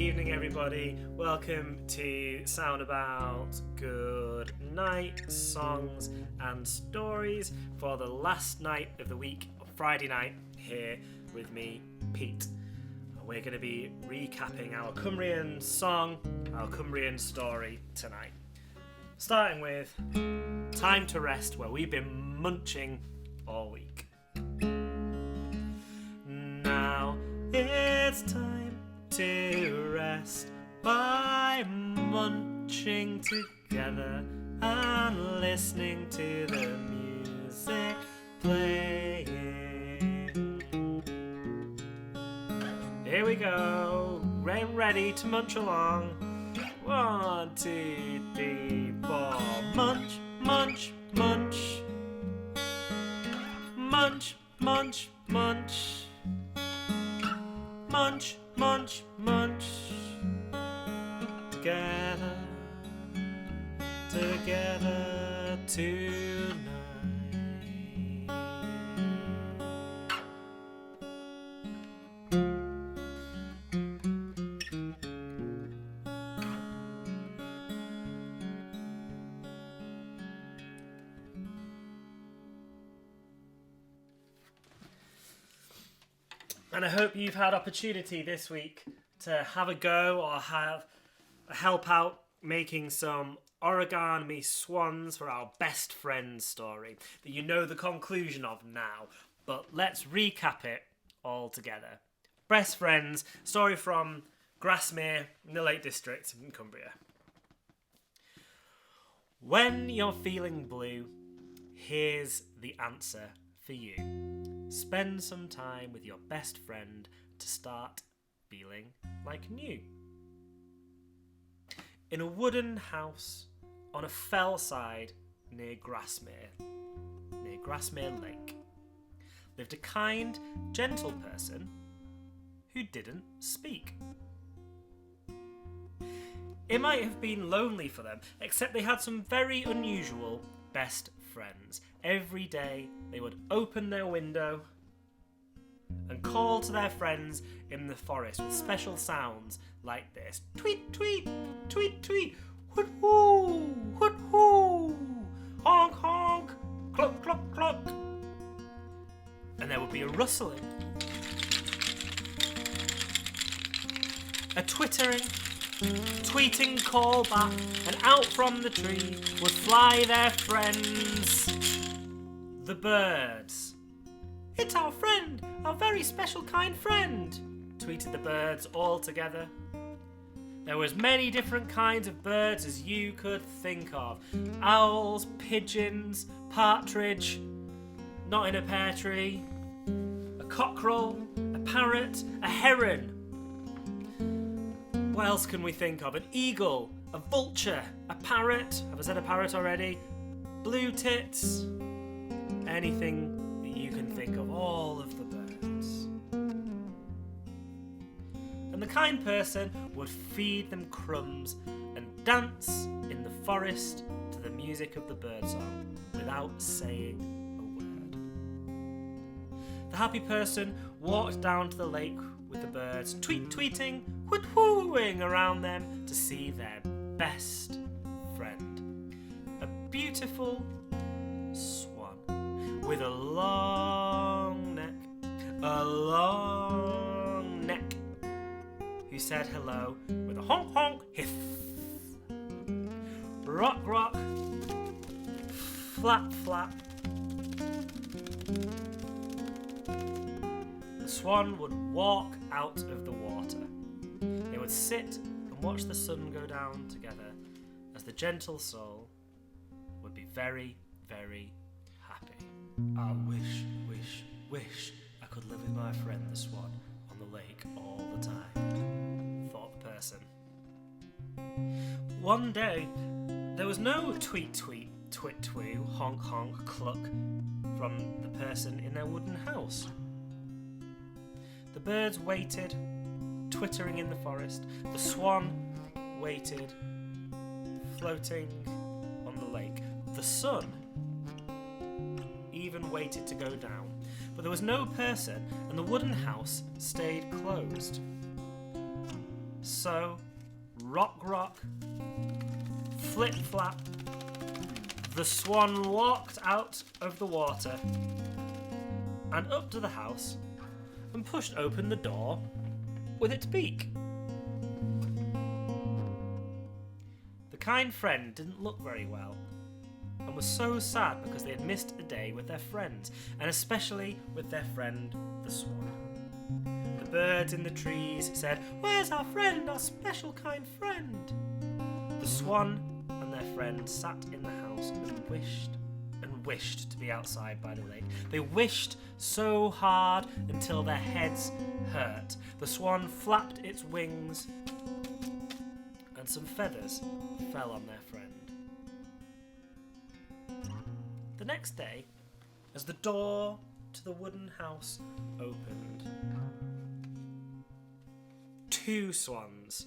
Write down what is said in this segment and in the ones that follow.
evening, everybody. Welcome to Soundabout Goodnight songs and stories for the last night of the week, Friday night, here with me, Pete. We're going to be recapping our Cumbrian song, our Cumbrian story tonight. Starting with Time to Rest, where we've been munching all week. Now it's time to rest by munching together and listening to the music playing. Here we go, ready to munch along. 1, 2, 3, 4. Munch, munch, munch. Munch, munch, munch. Munch, munch, munch. Together tonight. And I hope you've had opportunity this week to have a go or help out making some origami swans for our best friend story that you know the conclusion of now. But let's recap it all together. Best friends, story from Grasmere in the Lake District in Cumbria. When you're feeling blue, here's the answer for you. Spend some time with your best friend to start feeling like new. In a wooden house on a fell side near Grasmere Lake, lived a kind, gentle person who didn't speak. It might have been lonely for them, except they had some very unusual best friends. Every day they would open their window and call to their friends in the forest with special sounds like this. Tweet, tweet, tweet, tweet, hoot-hoo, hoot-hoo, honk, honk, cluck, cluck, cluck. And there would be a rustling, a twittering, tweeting call back, and out from the tree would fly their friends, the birds. It's our friend, our very special kind friend, tweeted the birds all together. There was many different kinds of birds as you could think of. Owls, pigeons, partridge, not in a pear tree, a cockerel, a parrot, a heron. What else can we think of? An eagle, a vulture, a parrot. Have I said a parrot already? Blue tits. Anything that you can think of. All of the birds. And the kind person would feed them crumbs and dance in the forest to the music of the birdsong without saying a word. The happy person walked down to the lake with the birds, tweeting, hoot-hooing around them to see their best friend. A beautiful swan with a long neck, who said hello with a honk honk hiss. Rock rock, flap flap. The swan would walk out of the water. They would sit and watch the sun go down together as the gentle soul would be very, very happy. I wish I could live with my friend the swan on the lake all the time, thought the person. One day, there was no tweet tweet, twit twoo, honk honk, cluck from the person in their wooden house. The birds waited, twittering in the forest. The swan waited, floating on the lake. The sun even waited to go down, but there was no person, and the wooden house stayed closed. So, rock, flip, flap, the swan walked out of the water and up to the house and pushed open the door with its beak. The kind friend didn't look very well and was so sad because they had missed a day with their friends, and especially with their friend the swan. The birds in the trees said, "Where's our friend, our special kind friend?" The swan and their friend sat in the house and wished to be outside by the lake. They wished so hard until their heads hurt. The swan flapped its wings and some feathers fell on their friend. The next day, as the door to the wooden house opened, 2 swans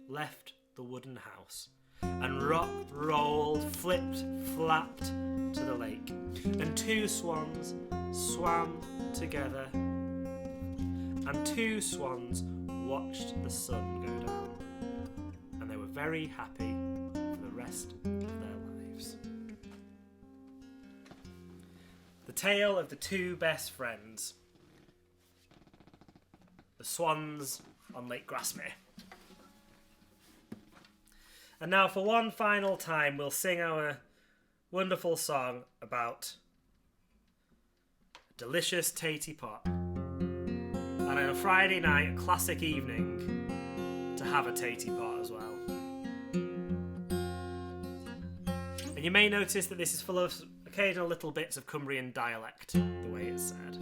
left the wooden house and rocked, rolled, flipped, flapped to the lake. And 2 swans swam together, and 2 swans watched the sun go down, and they were very happy for the rest of their lives. The tale of the 2 best friends, the swans on Lake Grasmere. And now for one final time we'll sing our wonderful song about a delicious tatey pot. And on a Friday night, a classic evening to have a tatey pot as well. And you may notice that this is full of occasional little bits of Cumbrian dialect, the way it's said.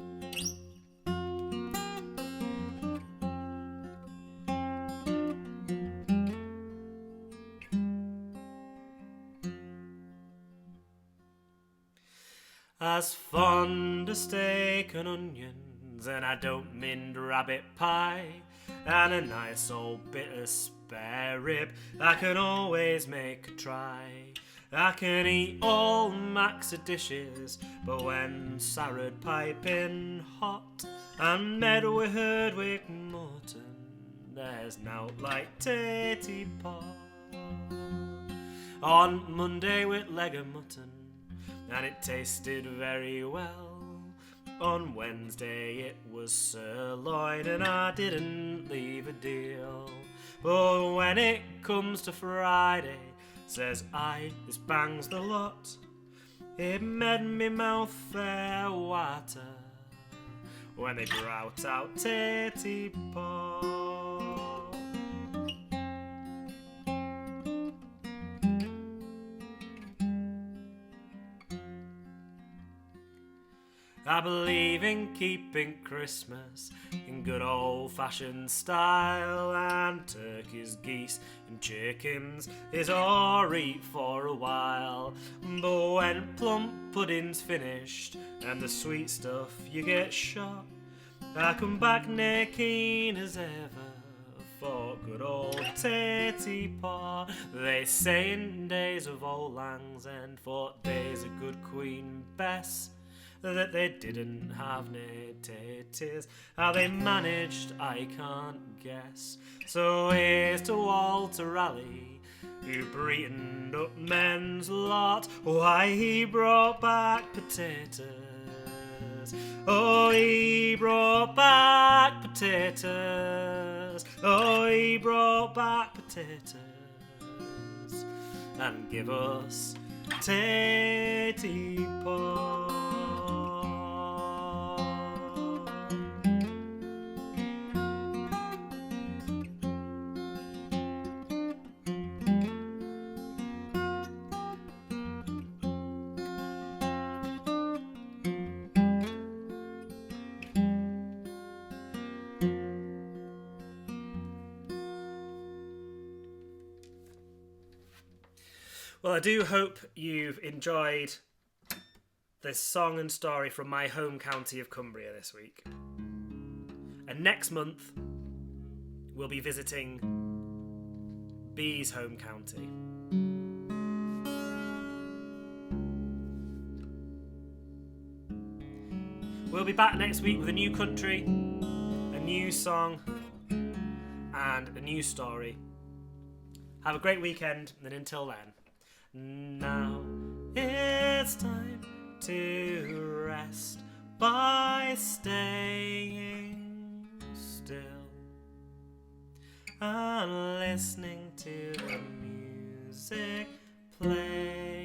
As fond as steak and onions, and I don't mind rabbit pie, and a nice old bit of spare rib, I can always make a try. I can eat all Mac's dishes, but when Sarah'd piping hot and med with Herdwick mutton, there's nowt like tatey pot. On Monday with leg of mutton, and it tasted very well. On Wednesday it was sirloin, and I didn't leave a deal. But when it comes to Friday, says I, this bangs the lot. It made me mouth fair water when they brought out tatey pot. I believe in keeping Christmas in good old-fashioned style, and turkeys, geese and chickens is alright for a while. But when plump pudding's finished and the sweet stuff you get shot, I come back near keen as ever for good old tatey pot. They say in days of old Lang's End, for days of good Queen Bess, that they didn't have nae taties. How they managed, I can't guess. So here's to Walter Raleigh, who brightened up men's lot. Why, he brought back potatoes. Oh, he brought back potatoes. Oh, he brought back potatoes. And give us tatey pot. Well, I do hope you've enjoyed this song and story from my home county of Cumbria this week. And next month, we'll be visiting Bee's home county. We'll be back next week with a new country, a new song, and a new story. Have a great weekend, and until then, now it's time to rest by staying still and listening to the music play.